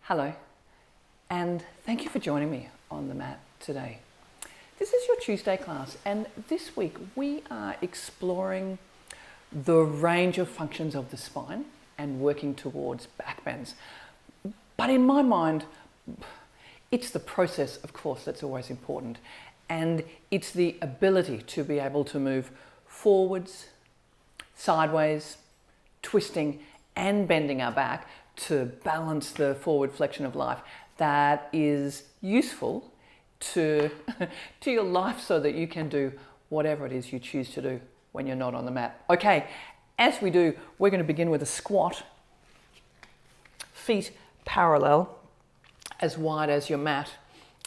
Hello, and thank you for joining me on the mat today. This is your Tuesday class, and this week we are exploring the range of functions of the spine and working towards back bends. But in my mind, it's the process, of course, that's always important, and it's the ability to be able to move forwards, sideways, twisting and bending our back to balance the forward flexion of life that is useful to your life so that you can do whatever it is you choose to do when you're not on the mat. Okay, as we do, we're going to begin with a squat, feet parallel, as wide as your mat,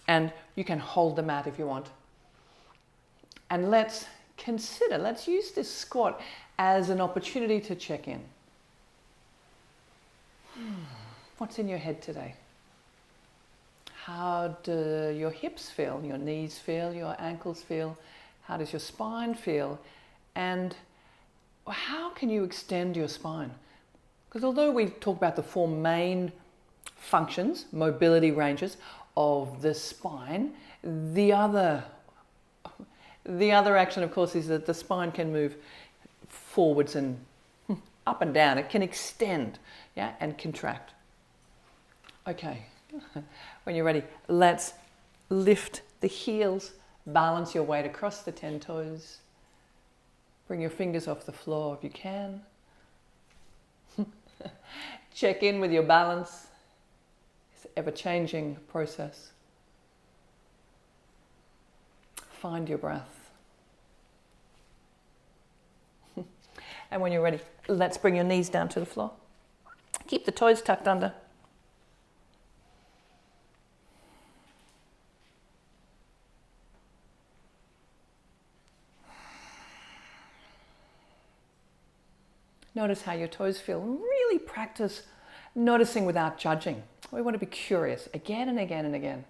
and you can hold the mat if you want. And let's use this squat as an opportunity to check in. What's in your head today? How do your hips feel, your knees feel, your ankles feel? How does your spine feel? And how can you extend your spine? Because although we talk about the four main functions, mobility ranges of the spine, the other action, of course, is that the spine can move forwards and up and down. It can extend, yeah, and contract. Okay, when you're ready, let's lift the heels, balance your weight across the 10 toes. Bring your fingers off the floor if you can. Check in with your balance. It's an ever-changing process. Find your breath. And when you're ready, let's bring your knees down to the floor. Keep the toes tucked under. Notice how your toes feel. Really practice noticing without judging. We want to be curious again and again and again.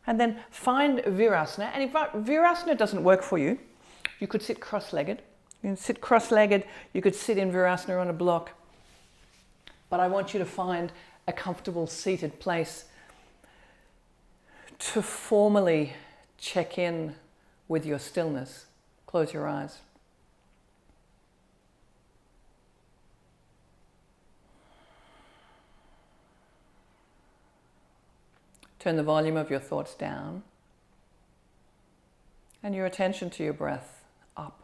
And then find Virasana. And if Virasana doesn't work for you, you could sit cross-legged. You can sit cross-legged. You could sit in Virasana on a block. But I want you to find a comfortable seated place to formally check in with your stillness. Close your eyes. Turn the volume of your thoughts down and your attention to your breath up.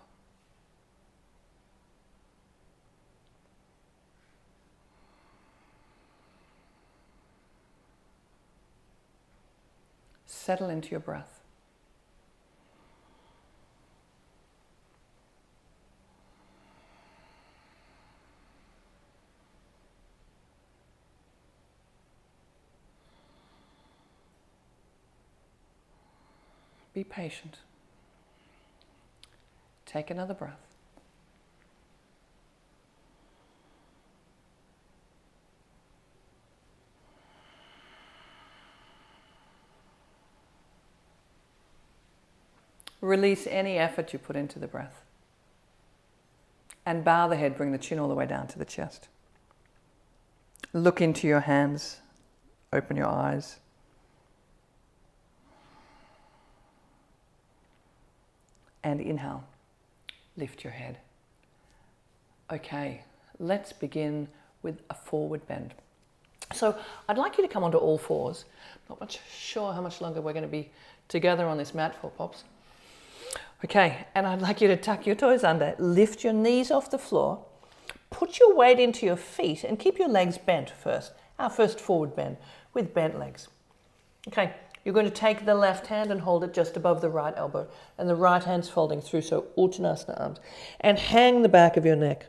Settle into your breath. Be patient. Take another breath. Release any effort you put into the breath. And bow the head, bring the chin all the way down to the chest. Look into your hands. Open your eyes. And inhale, lift your head. Okay, let's begin with a forward bend. So I'd like you to come onto all fours. Not much sure how much longer we're going to be together on this mat for, Pops. Okay, and I'd like you to tuck your toes under, lift your knees off the floor, put your weight into your feet and keep your legs bent first. Our first forward bend with bent legs. Okay. You're going to take the left hand and hold it just above the right elbow, and the right hand's folding through, so Uttanasana arms. And hang the back of your neck.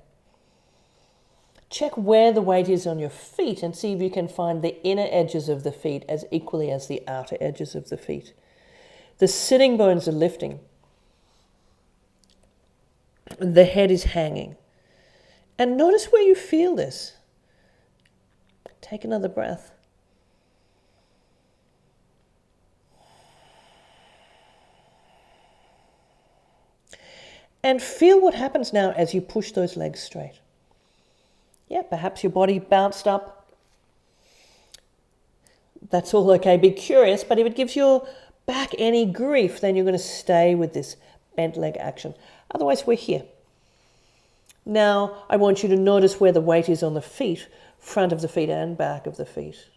Check where the weight is on your feet and see if you can find the inner edges of the feet as equally as the outer edges of the feet. The sitting bones are lifting. The head is hanging. And notice where you feel this. Take another breath. And feel what happens now as you push those legs straight. Yeah, perhaps your body bounced up. That's all okay, be curious, but if it gives your back any grief, then you're going to stay with this bent leg action. Otherwise, we're here. Now, I want you to notice where the weight is on the feet, front of the feet and back of the feet.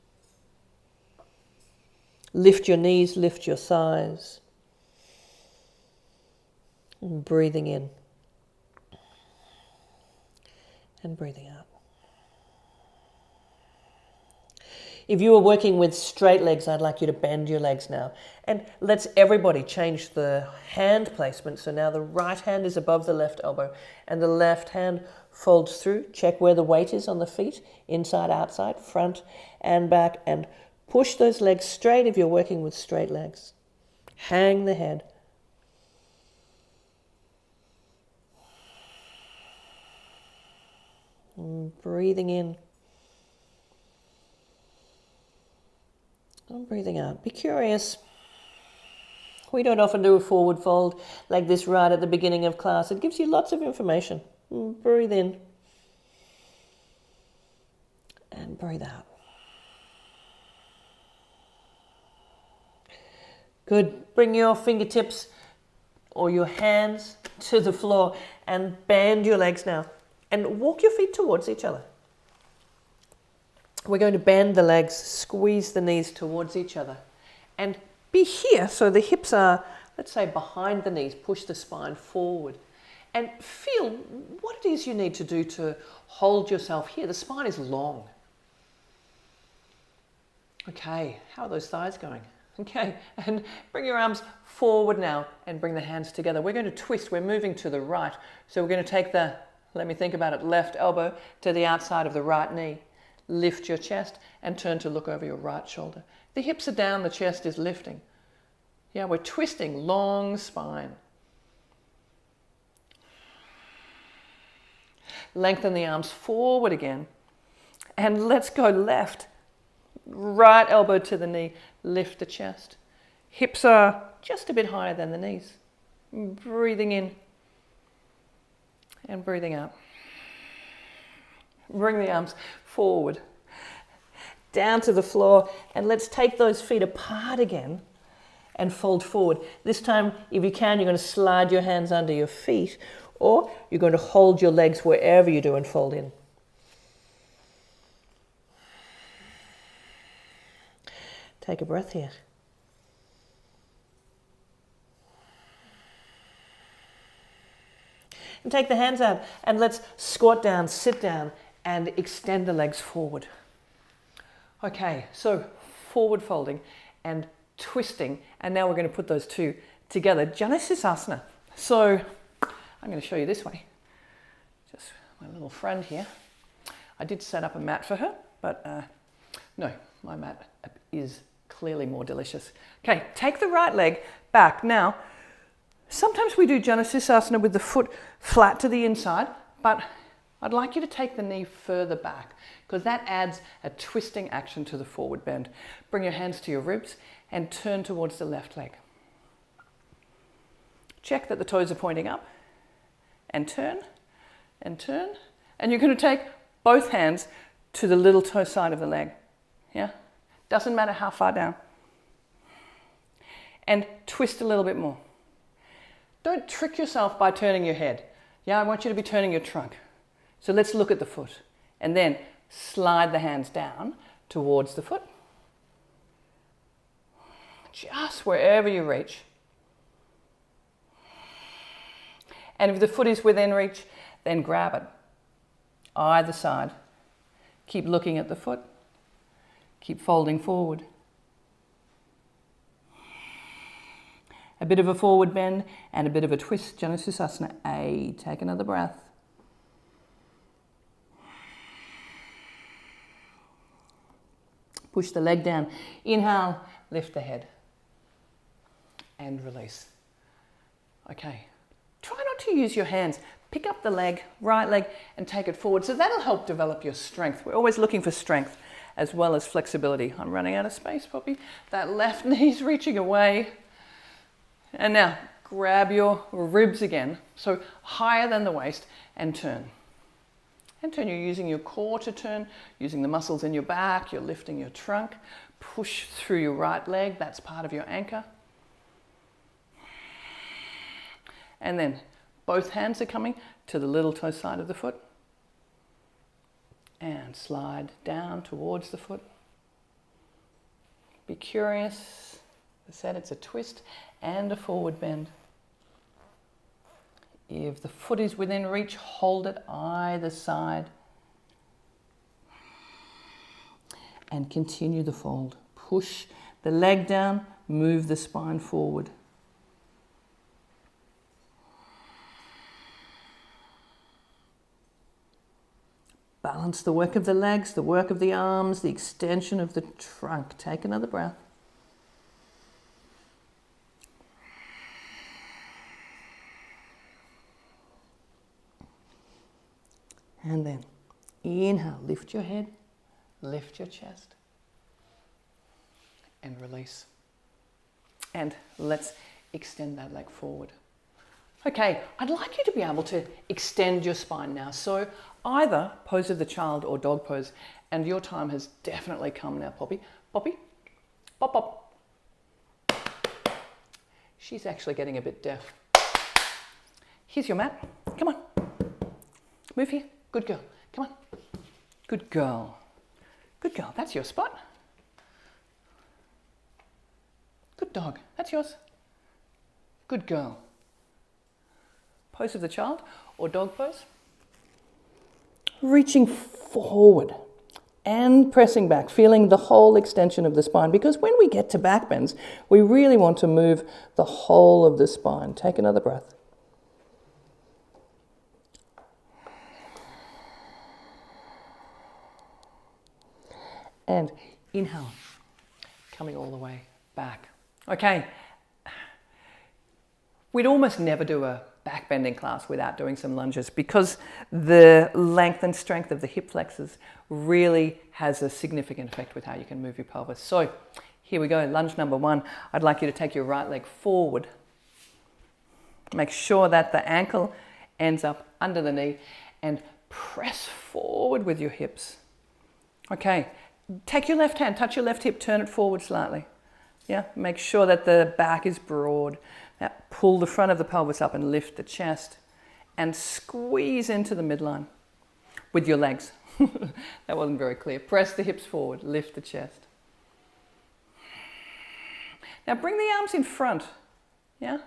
Lift your knees, lift your thighs. And breathing in. And breathing out. If you are working with straight legs, I'd like you to bend your legs now. And let's everybody change the hand placement. So now the right hand is above the left elbow and the left hand folds through. Check where the weight is on the feet, inside, outside, front and back, and push those legs straight if you're working with straight legs. Hang the head. And breathing in. And breathing out. Be curious. We don't often do a forward fold like this right at the beginning of class. It gives you lots of information. Breathe in. And breathe out. Good. Bring your fingertips or your hands to the floor and bend your legs now. And walk your feet towards each other. We're going to bend the legs, squeeze the knees towards each other. And be here, so the hips are, let's say, behind the knees. Push the spine forward. And feel what it is you need to do to hold yourself here. The spine is long. Okay, how are those thighs going? Okay, and bring your arms forward now and bring the hands together. We're going to twist. We're moving to the right. So we're going to take the, let me think about it, left elbow to the outside of the right knee. Lift your chest and turn to look over your right shoulder. The hips are down, the chest is lifting. Yeah, we're twisting, long spine. Lengthen the arms forward again. And let's go left. Right elbow to the knee, lift the chest. Hips are just a bit higher than the knees. Breathing in and breathing out. Bring the arms forward, down to the floor, and let's take those feet apart again and fold forward. This time, if you can, you're going to slide your hands under your feet, or you're going to hold your legs wherever you do and fold in. Take a breath here. And take the hands out and let's squat down, sit down, and extend the legs forward. Okay, so forward folding and twisting, and now we're going to put those two together. Janasisasana. So I'm going to show you this way. Just my little friend here. I did set up a mat for her, but no, my mat is clearly more delicious. Okay, take the right leg back. Now, sometimes we do Janasisasana with the foot flat to the inside, but I'd like you to take the knee further back because that adds a twisting action to the forward bend. Bring your hands to your ribs and turn towards the left leg. Check that the toes are pointing up and turn and turn. And you're going to take both hands to the little toe side of the leg. Yeah? Doesn't matter how far down. And twist a little bit more. Don't trick yourself by turning your head. Yeah, I want you to be turning your trunk. So let's look at the foot. And then slide the hands down towards the foot. Just wherever you reach. And if the foot is within reach, then grab it. Either side. Keep looking at the foot. Keep folding forward. A bit of a forward bend and a bit of a twist. Janasisasana. Take another breath. Push the leg down. Inhale, lift the head. And release. Okay. Try not to use your hands. Pick up the leg, right leg, and take it forward. So that'll help develop your strength. We're always looking for strength as well as flexibility. I'm running out of space, Poppy. That left knee's reaching away. And now, grab your ribs again. So higher than the waist and turn. And turn, you're using your core to turn, using the muscles in your back, you're lifting your trunk. Push through your right leg, that's part of your anchor. And then both hands are coming to the little toe side of the foot. And slide down towards the foot. Be curious. As I said, it's a twist and a forward bend. If the foot is within reach, hold it either side. And continue the fold. Push the leg down, move the spine forward. Balance the work of the legs, the work of the arms, the extension of the trunk. Take another breath. And then inhale, lift your head, lift your chest, and release. And let's extend that leg forward. Okay, I'd like you to be able to extend your spine now. So either pose of the child or dog pose, and your time has definitely come now, Poppy. Poppy, pop, pop. She's actually getting a bit deaf. Here's your mat. Come on. Move here. Good girl. Come on. Good girl. Good girl. That's your spot. Good dog. That's yours. Good girl. Pose of the child or dog pose. Reaching forward and pressing back, feeling the whole extension of the spine, because when we get to back bends, we really want to move the whole of the spine. Take another breath. And inhale, coming all the way back. Okay, we'd almost never do a back bending class without doing some lunges, because the length and strength of the hip flexors really has a significant effect with how you can move your pelvis. So here we go, lunge number one. I'd like you to take your right leg forward. Make sure that the ankle ends up under the knee and press forward with your hips. Okay, take your left hand, touch your left hip, turn it forward slightly. Yeah, make sure that the back is broad. Now pull the front of the pelvis up and lift the chest and squeeze into the midline with your legs. That wasn't very clear. Press the hips forward, lift the chest. Now bring the arms in front. Yeah, so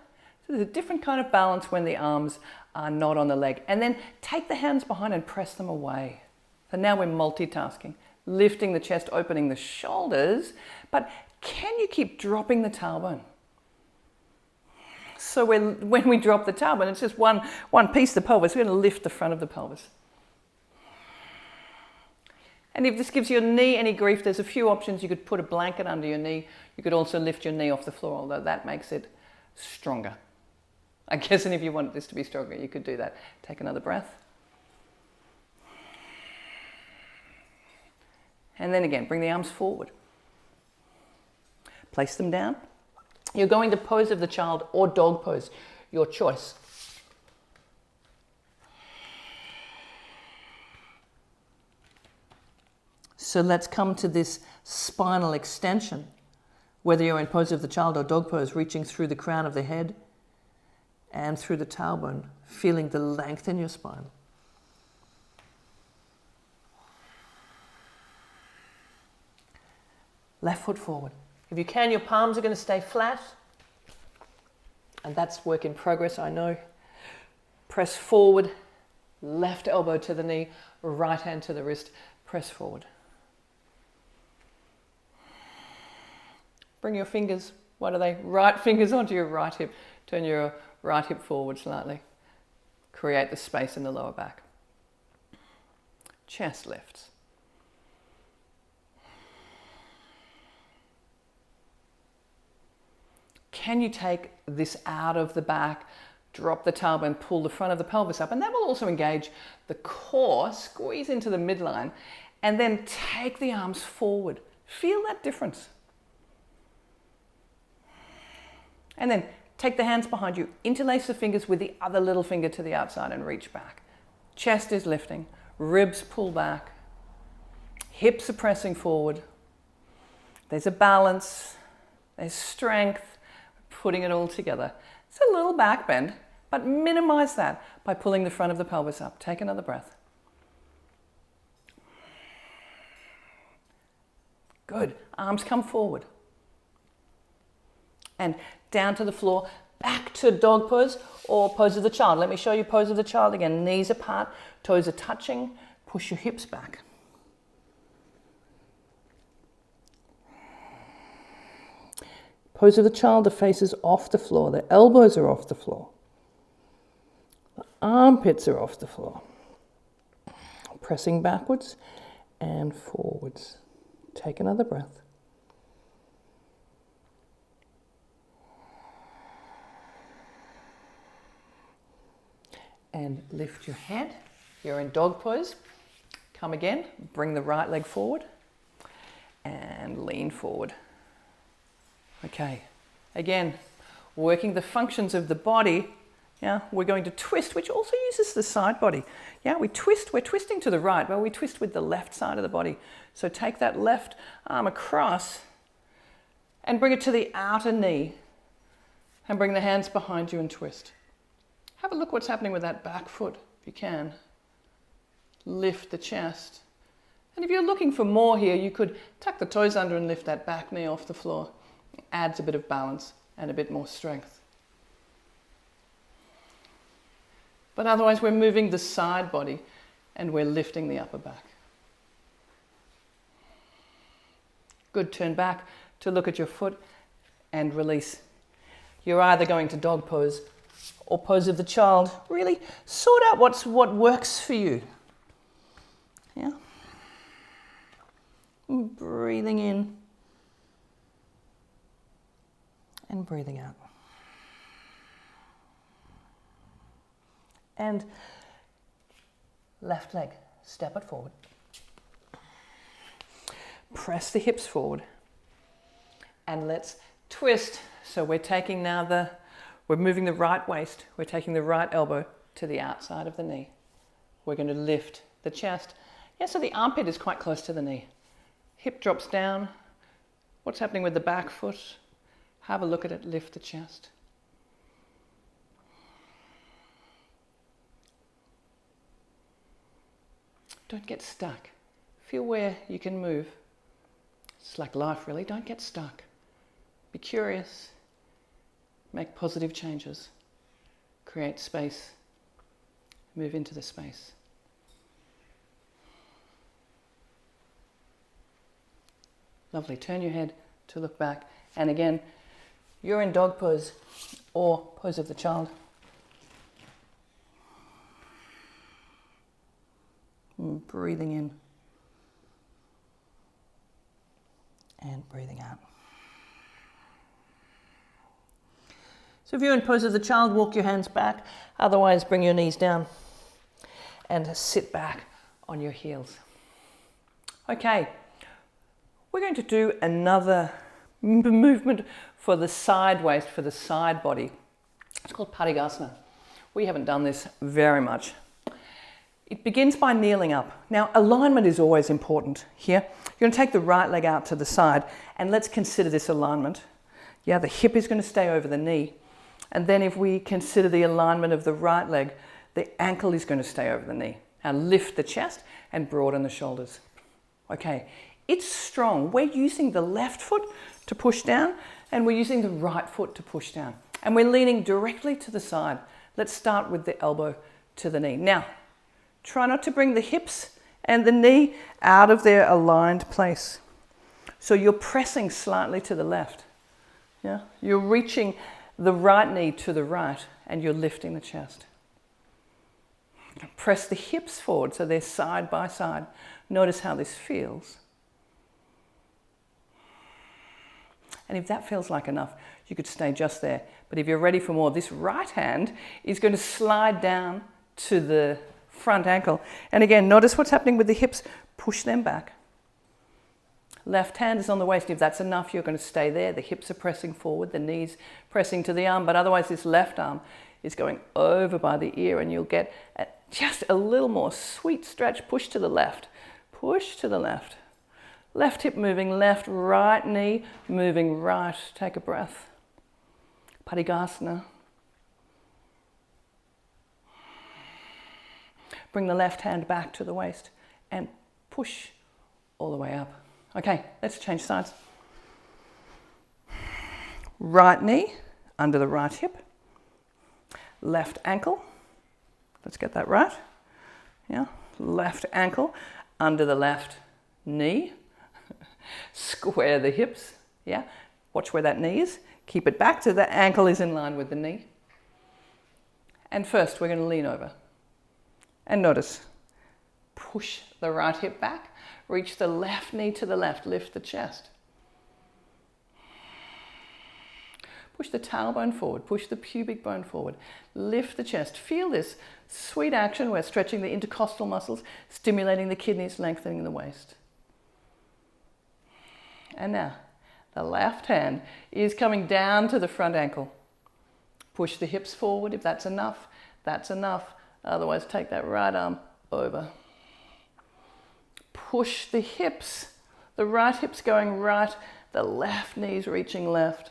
there's a different kind of balance when the arms are not on the leg. And then take the hands behind and press them away. So now we're multitasking. Lifting the chest, opening the shoulders, but can you keep dropping the tailbone? So when we drop the tailbone, it's just one piece of the pelvis. We're going to lift the front of the pelvis. And if this gives your knee any grief, there's a few options. You could put a blanket under your knee. You could also lift your knee off the floor, although that makes it stronger. I guess, and if you want this to be stronger, you could do that. Take another breath. And then again, bring the arms forward. Place them down. You're going to pose of the child or dog pose, your choice. So let's come to this spinal extension, whether you're in pose of the child or dog pose, reaching through the crown of the head and through the tailbone, feeling the length in your spine. Left foot forward. If you can, your palms are going to stay flat. And that's work in progress, I know. Press forward, left elbow to the knee, right hand to the wrist. Press forward. Bring your fingers, what are they? Right fingers onto your right hip. Turn your right hip forward slightly. Create the space in the lower back. Chest lifts. Can you take this out of the back, drop the tailbone, pull the front of the pelvis up, and that will also engage the core, squeeze into the midline, and then take the arms forward. Feel that difference. And then take the hands behind you, interlace the fingers with the other little finger to the outside and reach back. Chest is lifting. Ribs pull back. Hips are pressing forward. There's a balance. There's strength. Putting it all together. It's a little back bend, but minimize that by pulling the front of the pelvis up. Take another breath. Good. Arms come forward. And down to the floor, back to dog pose or pose of the child. Let me show you pose of the child again. Knees apart, toes are touching. Push your hips back. Pose of the child, the face is off the floor. The elbows are off the floor. The armpits are off the floor. Pressing backwards and forwards. Take another breath. And lift your head. You're in dog pose. Come again. Bring the right leg forward and lean forward. Okay, again, working the functions of the body. Yeah, we're going to twist, which also uses the side body. Yeah, we're twisting to the right, but we twist with the left side of the body. So take that left arm across and bring it to the outer knee and bring the hands behind you and twist. Have a look what's happening with that back foot, if you can. Lift the chest. And if you're looking for more here, you could tuck the toes under and lift that back knee off the floor. Adds a bit of balance and a bit more strength. But otherwise we're moving the side body and we're lifting the upper back. Good, turn back to look at your foot and release. You're either going to dog pose or pose of the child. Really sort out what works for you. Yeah. Breathing in. And breathing out. And left leg, step it forward. Press the hips forward. And let's twist. So we're taking now we're moving the right waist. We're taking the right elbow to the outside of the knee. We're going to lift the chest. Yeah, so the armpit is quite close to the knee. Hip drops down. What's happening with the back foot? Have a look at it, lift the chest. Don't get stuck. Feel where you can move. It's like life really, don't get stuck. Be curious. Make positive changes. Create space. Move into the space. Lovely, turn your head to look back. And again, you're in dog pose or pose of the child. Breathing in and breathing out. So if you're in pose of the child, walk your hands back. Otherwise, bring your knees down and sit back on your heels. Okay, we're going to do another movement for the side waist, for the side body. It's called Padikasana. We haven't done this very much. It begins by kneeling up. Now, alignment is always important here. You're going to take the right leg out to the side, and let's consider this alignment. Yeah, the hip is going to stay over the knee. And then if we consider the alignment of the right leg, the ankle is going to stay over the knee. Now lift the chest and broaden the shoulders. Okay, it's strong. We're using the left foot to push down, and we're using the right foot to push down. And we're leaning directly to the side. Let's start with the elbow to the knee. Now, try not to bring the hips and the knee out of their aligned place. So you're pressing slightly to the left. Yeah? You're reaching the right knee to the right and you're lifting the chest. Press the hips forward so they're side by side. Notice how this feels. And if that feels like enough, you could stay just there. But if you're ready for more, this right hand is going to slide down to the front ankle. And again, notice what's happening with the hips. Push them back. Left hand is on the waist. If that's enough, you're going to stay there. The hips are pressing forward, the knees pressing to the arm, but otherwise this left arm is going over by the ear and you'll get Just a little more sweet stretch. Push to the left. Push to the left. Left hip moving left, right knee moving right. Take a breath. Padikasana. Bring the left hand back to the waist and push all the way up. Okay, let's change sides. Right knee under the right hip. Left ankle. Let's get that right. Yeah, left ankle under the left knee. Square the hips. Yeah, watch where that knee is. Keep it back so the ankle is in line with the knee. And first we're going to lean over. And notice, push the right hip back, reach the left knee to the left, lift the chest. Push the tailbone forward, push the pubic bone forward, lift the chest. Feel this sweet action. We're stretching the intercostal muscles, stimulating the kidneys, lengthening the waist. And now, the left hand is coming down to the front ankle. Push the hips forward if that's enough. That's enough. Otherwise, take that right arm over. Push the hips. The right hip's going right. The left knee's reaching left.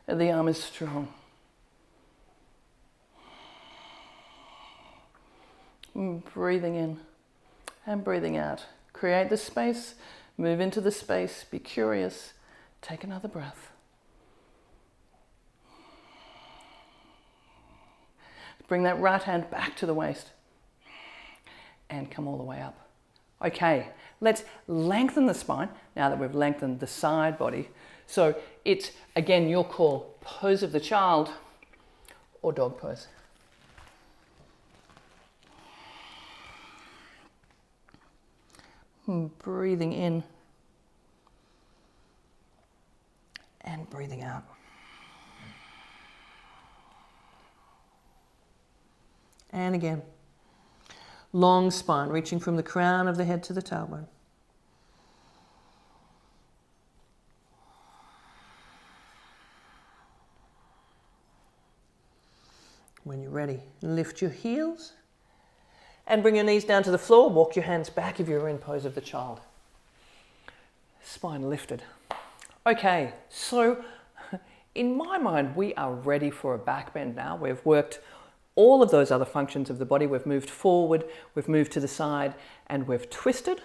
And the arm is strong. Breathing in and breathing out. Create the space. Move into the space. Be curious. Take another breath. Bring that right hand back to the waist and come all the way up. Okay, let's lengthen the spine now that we've lengthened the side body. So it's, again, your call, pose of the child or dog pose. Breathing in and breathing out. And again, long spine, reaching from the crown of the head to the tailbone. When you're ready, lift your heels and bring your knees down to the floor. Walk your hands back if you're in pose of the child. Spine lifted. Okay, so in my mind, we are ready for a back bend now. We've worked all of those other functions of the body. We've moved forward, we've moved to the side, and we've twisted.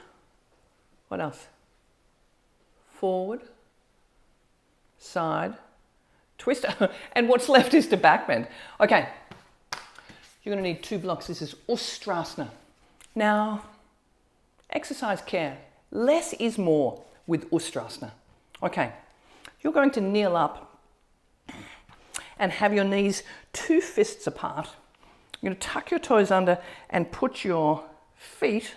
What else? Forward, side, twist. And what's left is to back bend. Okay, you're going to need 2 blocks. This is Ustrasana. Now, exercise care. Less is more with Ustrasana. Okay, you're going to kneel up and have your knees 2 fists apart. You're going to tuck your toes under and put your feet,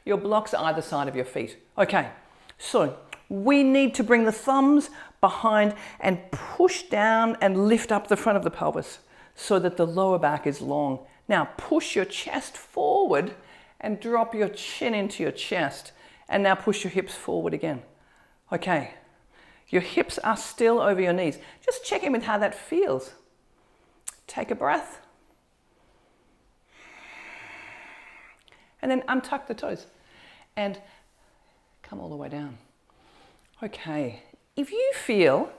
your blocks either side of your feet. Okay, so we need to bring the thumbs behind and push down and lift up the front of the pelvis so that the lower back is long. Now push your chest forward and drop your chin into your chest. And now push your hips forward again. Okay. Your hips are still over your knees. Just check in with how that feels. Take a breath. And then untuck the toes. And come all the way down. Okay. If you feel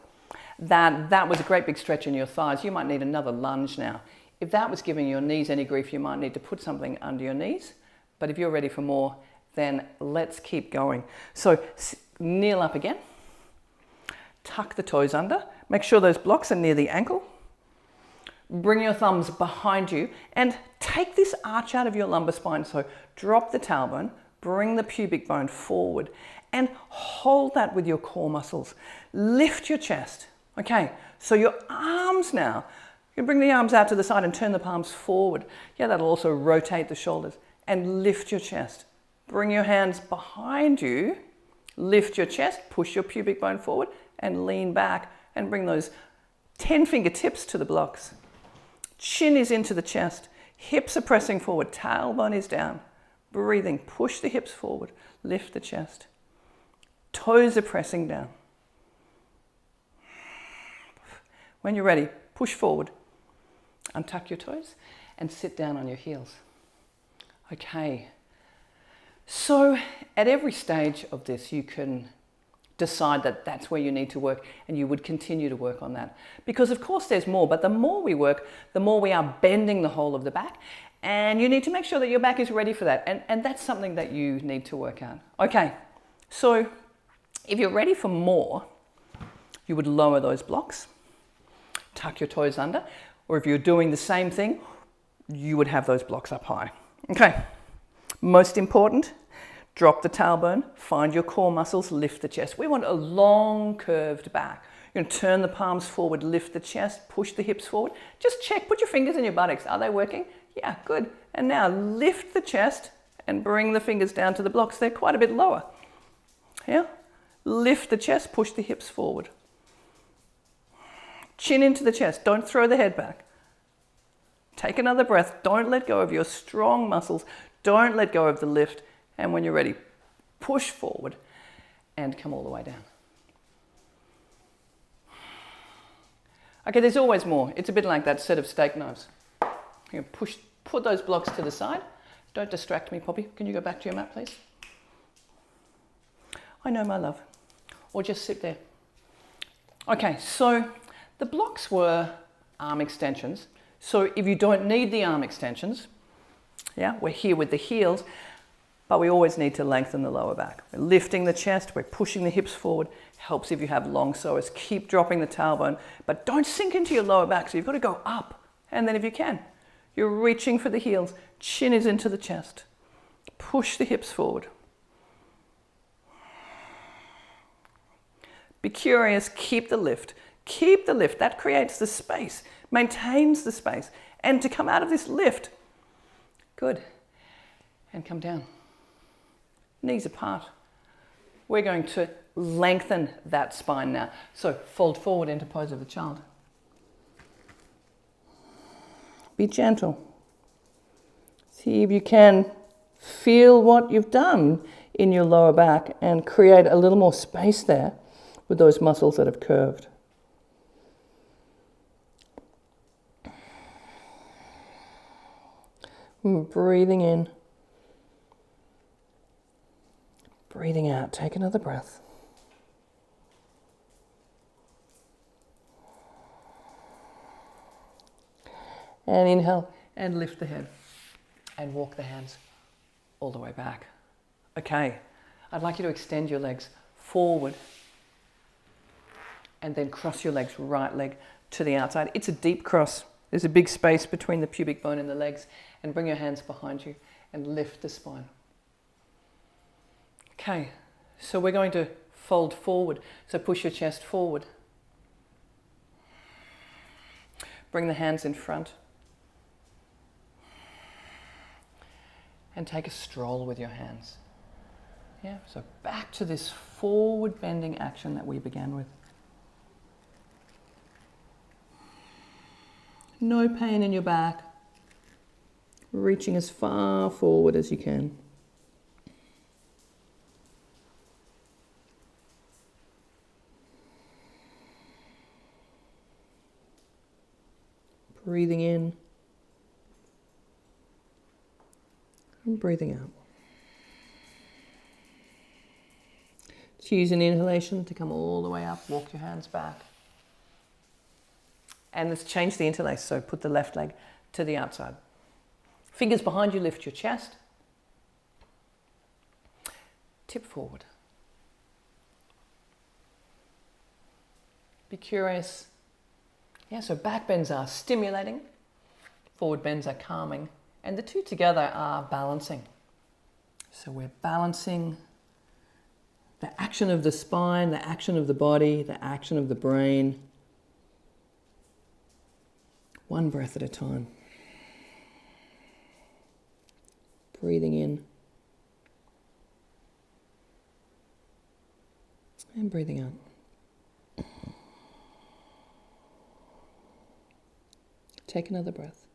that that was a great big stretch in your thighs, you might need another lunge now. If that was giving your knees any grief, you might need to put something under your knees. But if you're ready for more, then let's keep going. So kneel up again. Tuck the toes under. Make sure those blocks are near the ankle. Bring your thumbs behind you and take this arch out of your lumbar spine. So drop the tailbone, bring the pubic bone forward and hold that with your core muscles. Lift your chest. Okay, so your arms now, you can bring the arms out to the side and turn the palms forward. Yeah, that'll also rotate the shoulders and lift your chest. Bring your hands behind you, lift your chest, push your pubic bone forward and lean back and bring those 10 fingertips to the blocks. Chin is into the chest, hips are pressing forward, tailbone is down. Breathing, push the hips forward, lift the chest. Toes are pressing down. When you're ready, push forward, untuck your toes and sit down on your heels. Okay. So at every stage of this, you can decide that that's where you need to work, and you would continue to work on that. Because of course there's more, but the more we work, the more we are bending the whole of the back, and you need to make sure that your back is ready for that. And that's something that you need to work out. Okay, so if you're ready for more, you would lower those blocks, tuck your toes under, or if you're doing the same thing, you would have those blocks up high. Okay, most important, drop the tailbone, find your core muscles, lift the chest. We want a long curved back. You're going to turn the palms forward, lift the chest, push the hips forward. Just check, put your fingers in your buttocks. Are they working? Yeah, good. And now lift the chest and bring the fingers down to the blocks. They're quite a bit lower. Yeah? Lift the chest, push the hips forward. Chin into the chest, don't throw the head back. Take another breath, don't let go of your strong muscles, don't let go of the lift. And when you're ready, push forward and come all the way down. Okay, there's always more. It's a bit like that set of steak knives. You put those blocks to the side. Don't distract me, Poppy. Can you go back to your mat, please? I know, my love. Or just sit there. Okay, so the blocks were arm extensions. So if you don't need the arm extensions, yeah, we're here with the heels, but we always need to lengthen the lower back. We're lifting the chest, we're pushing the hips forward. Helps if you have long psoas. Keep dropping the tailbone, but don't sink into your lower back. So you've got to go up. And then if you can, you're reaching for the heels. Chin is into the chest. Push the hips forward. Be curious, keep the lift. Keep the lift. That creates the space, maintains the space. And to come out of this lift, good. And come down. Knees apart. We're going to lengthen that spine now. So fold forward into pose of the child. Be gentle. See if you can feel what you've done in your lower back and create a little more space there with those muscles that have curved. Breathing in. Breathing out. Take another breath. And inhale and lift the head and walk the hands all the way back. Okay, I'd like you to extend your legs forward and then cross your legs, right leg to the outside. It's a deep cross. There's a big space between the pubic bone and the legs, and bring your hands behind you and lift the spine. Okay, so we're going to fold forward. So push your chest forward. Bring the hands in front. And take a stroll with your hands. Yeah, so back to this forward bending action that we began with. No pain in your back. Reaching as far forward as you can. Breathing in and breathing out. Just use an inhalation to come all the way up, walk your hands back. And let's change the interlace, so put the left leg to the outside. Fingers behind you, lift your chest. Tip forward. Be curious. Yeah, so back bends are stimulating, forward bends are calming, and the two together are balancing. So we're balancing the action of the spine, the action of the body, the action of the brain. One breath at a time. Breathing in and breathing out. Take another breath.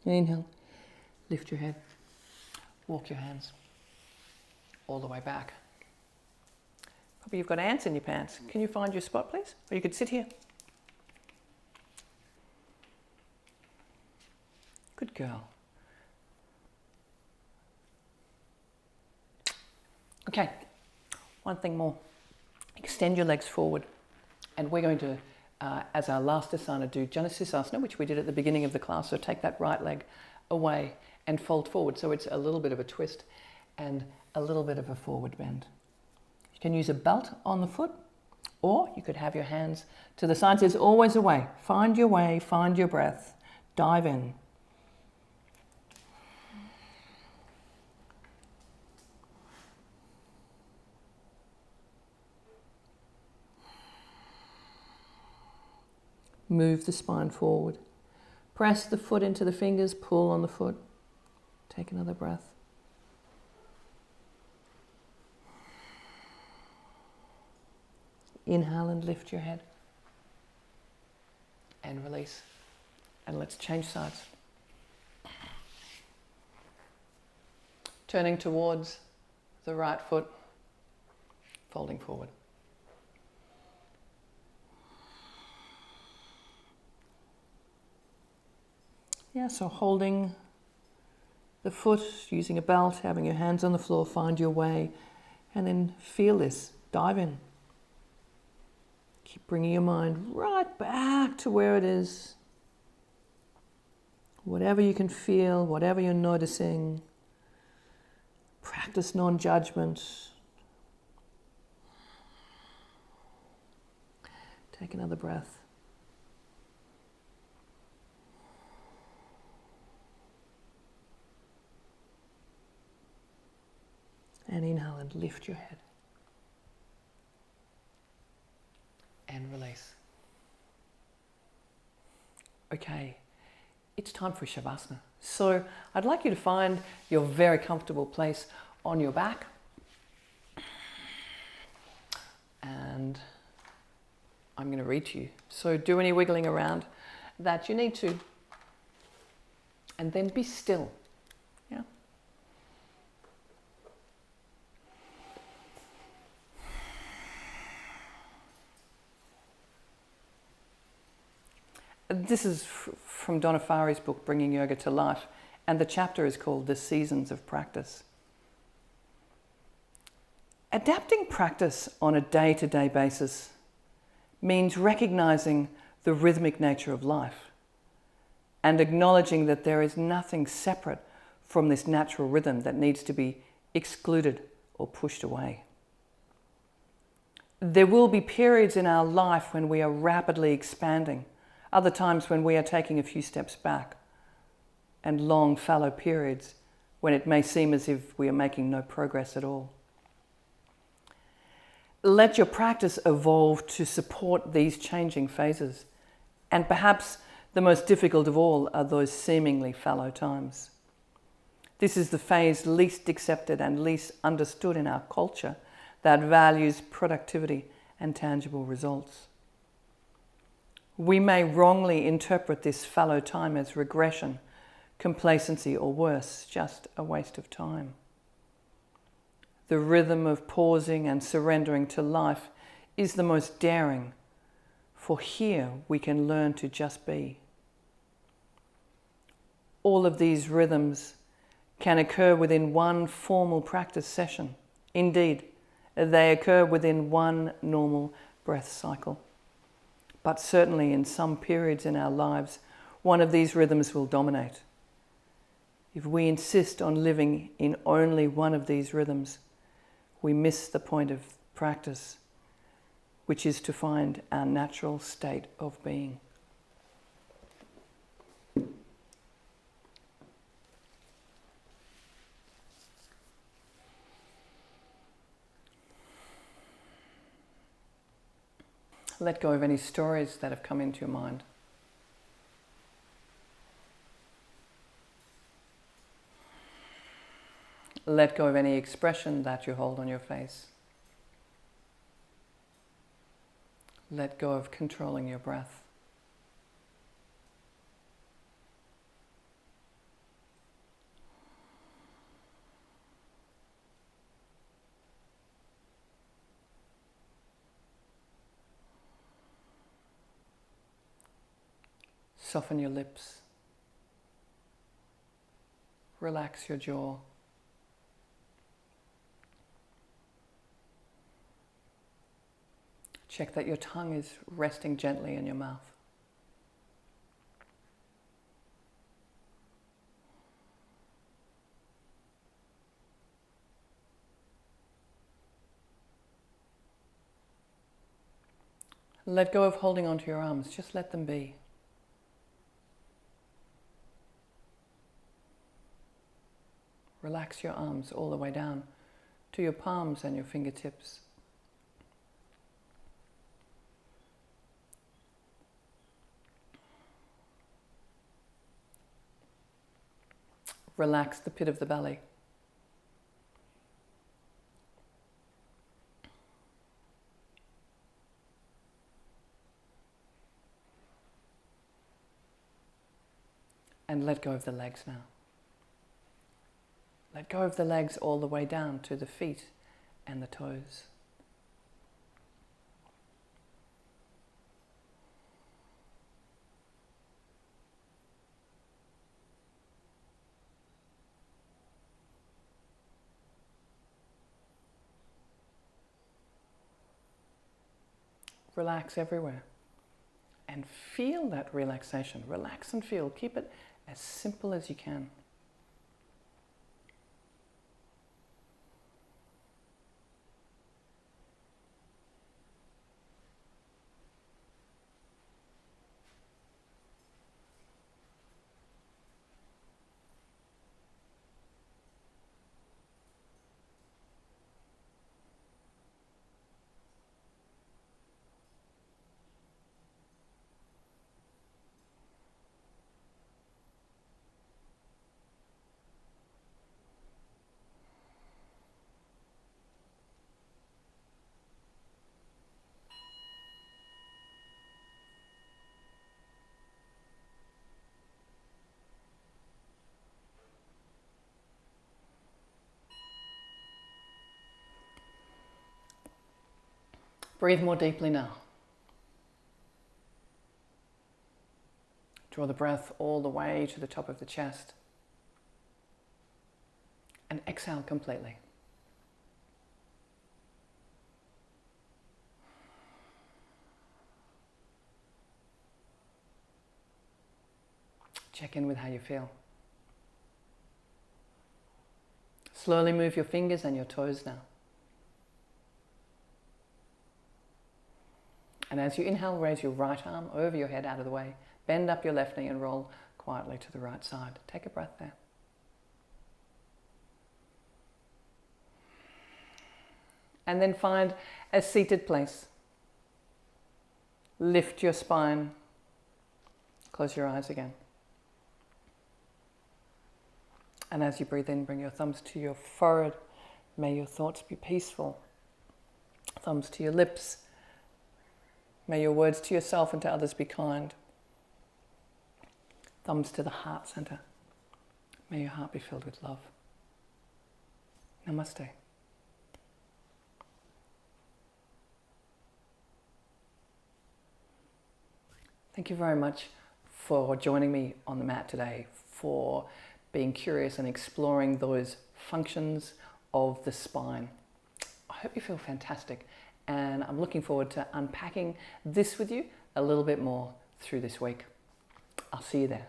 Inhale, lift your head, walk your hands all the way back. Probably you've got ants in your pants. Can you find your spot, please? Or you could sit here. Good girl. Okay, one thing more. Extend your legs forward. And we're going to, as our last asana, do Janasisasana, which we did at the beginning of the class. So take that right leg away and fold forward. So it's a little bit of a twist and a little bit of a forward bend. You can use a belt on the foot, or you could have your hands to the sides. There's always a way. Find your way, find your breath, dive in. Move the spine forward. Press the foot into the fingers, pull on the foot. Take another breath. Inhale and lift your head. And release. And let's change sides. Turning towards the right foot, folding forward. Yeah, so holding the foot, using a belt, having your hands on the floor, find your way, and then feel this, dive in. Keep bringing your mind right back to where it is. Whatever you can feel, whatever you're noticing, practice non-judgment. Take another breath. And inhale and lift your head. And release. Okay, it's time for Shavasana. So I'd like you to find your very comfortable place on your back. And I'm going to read to you. So do any wiggling around that you need to. And then be still. Yeah. This is from Donna Farhi's book, Bringing Yoga to Life, and the chapter is called The Seasons of Practice. Adapting practice on a day-to-day basis means recognizing the rhythmic nature of life and acknowledging that there is nothing separate from this natural rhythm that needs to be excluded or pushed away. There will be periods in our life when we are rapidly expanding, other times when we are taking a few steps back, and long fallow periods when it may seem as if we are making no progress at all. Let your practice evolve to support these changing phases, and perhaps the most difficult of all are those seemingly fallow times. This is the phase least accepted and least understood in our culture that values productivity and tangible results. We may wrongly interpret this fallow time as regression, complacency, or worse, just a waste of time. The rhythm of pausing and surrendering to life is the most daring, for here we can learn to just be. All of these rhythms can occur within one formal practice session. Indeed, they occur within one normal breath cycle. But certainly in some periods in our lives, one of these rhythms will dominate. If we insist on living in only one of these rhythms, we miss the point of practice, which is to find our natural state of being. Let go of any stories that have come into your mind. Let go of any expression that you hold on your face. Let go of controlling your breath. Soften your lips. Relax your jaw. Check that your tongue is resting gently in your mouth. Let go of holding onto your arms. Just let them be. Relax your arms all the way down to your palms and your fingertips. Relax the pit of the belly. And let go of the legs now. Let go of the legs all the way down to the feet and the toes. Relax everywhere. And feel that relaxation. Relax and feel. Keep it as simple as you can. Breathe more deeply now. Draw the breath all the way to the top of the chest. And exhale completely. Check in with how you feel. Slowly move your fingers and your toes now. And as you inhale, raise your right arm over your head out of the way. Bend up your left knee and roll quietly to the right side. Take a breath there. And then find a seated place. Lift your spine. Close your eyes again. And as you breathe in, bring your thumbs to your forehead. May your thoughts be peaceful. Thumbs to your lips. May your words to yourself and to others be kind. Thumbs to the heart center. May your heart be filled with love. Namaste. Thank you very much for joining me on the mat today, for being curious and exploring those functions of the spine. I hope you feel fantastic, and I'm looking forward to unpacking this with you a little bit more through this week. I'll see you there.